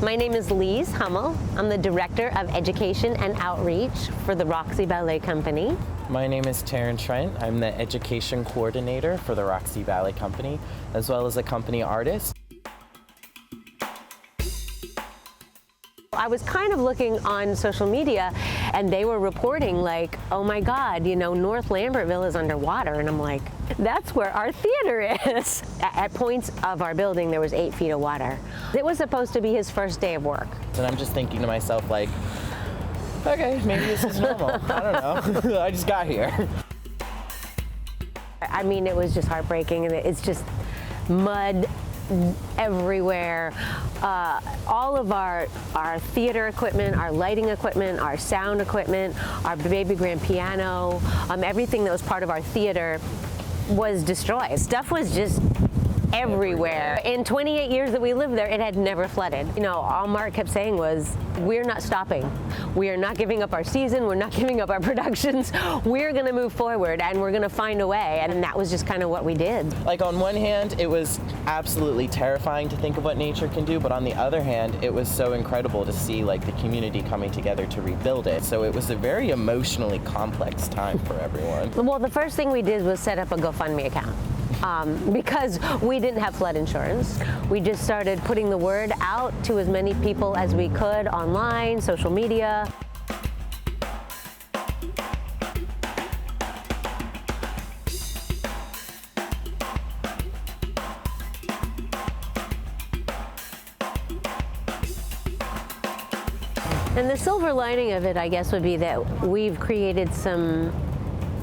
My name is Lise Hummel. I'm the Director of Education and Outreach for the Roxy Ballet Company. My name is Taryn Trent. I'm the Education Coordinator for the Roxy Valley Company, as well as a company artist. I was kind of looking on social media and they were reporting like, oh my God, you know, North Lambertville is underwater. And I'm like, that's where our theater is. At points of our building, there was 8 feet of water. It was supposed to be his first day of work. And I'm just thinking to myself like, okay, maybe this is normal. I don't know. I just got here. I mean, it was just heartbreaking, and it's just mud everywhere. All of our theater equipment, our lighting equipment, our sound equipment, our baby grand piano, everything that was part of our theater was destroyed. Stuff was just everywhere. In 28 years that we lived there, it had never flooded. You know, all Mark kept saying was, we're not stopping. We are not giving up our season. We're not giving up our productions. We're going to move forward and we're going to find a way. And that was just kind of what we did. Like on one hand, it was absolutely terrifying to think of what nature can do, but on the other hand, it was so incredible to see like the community coming together to rebuild it. So it was a very emotionally complex time for everyone. Well, the first thing we did was set up a GoFundMe account. Because we didn't have flood insurance. We just started putting the word out to as many people as we could online, social media. And the silver lining of it, I guess, would be that we've created some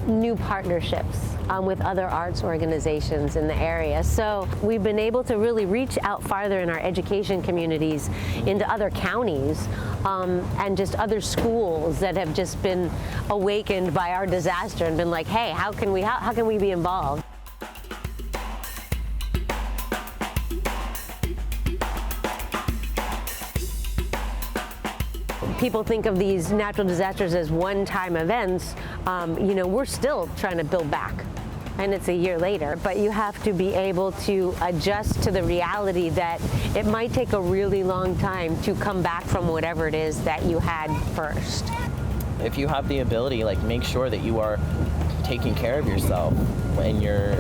new partnerships with other arts organizations in the area. So we've been able to really reach out farther in our education communities into other counties and just other schools that have just been awakened by our disaster and been like, hey, how can we be involved? People think of these natural disasters as one-time events. You know, we're still trying to build back, and it's a year later, but you have to be able to adjust to the reality that it might take a really long time to come back from whatever it is that you had first. If you have the ability, like make sure that you are taking care of yourself and your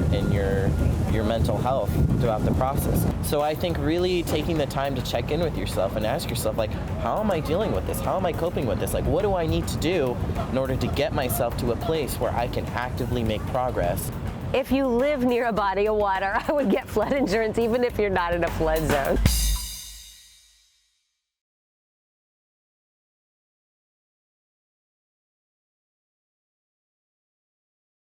mental health throughout the process. So I think really taking the time to check in with yourself and ask yourself, like, how am I dealing with this? How am I coping with this? Like, what do I need to do in order to get myself to a place where I can actively make progress? If you live near a body of water, I would get flood insurance even if you're not in a flood zone.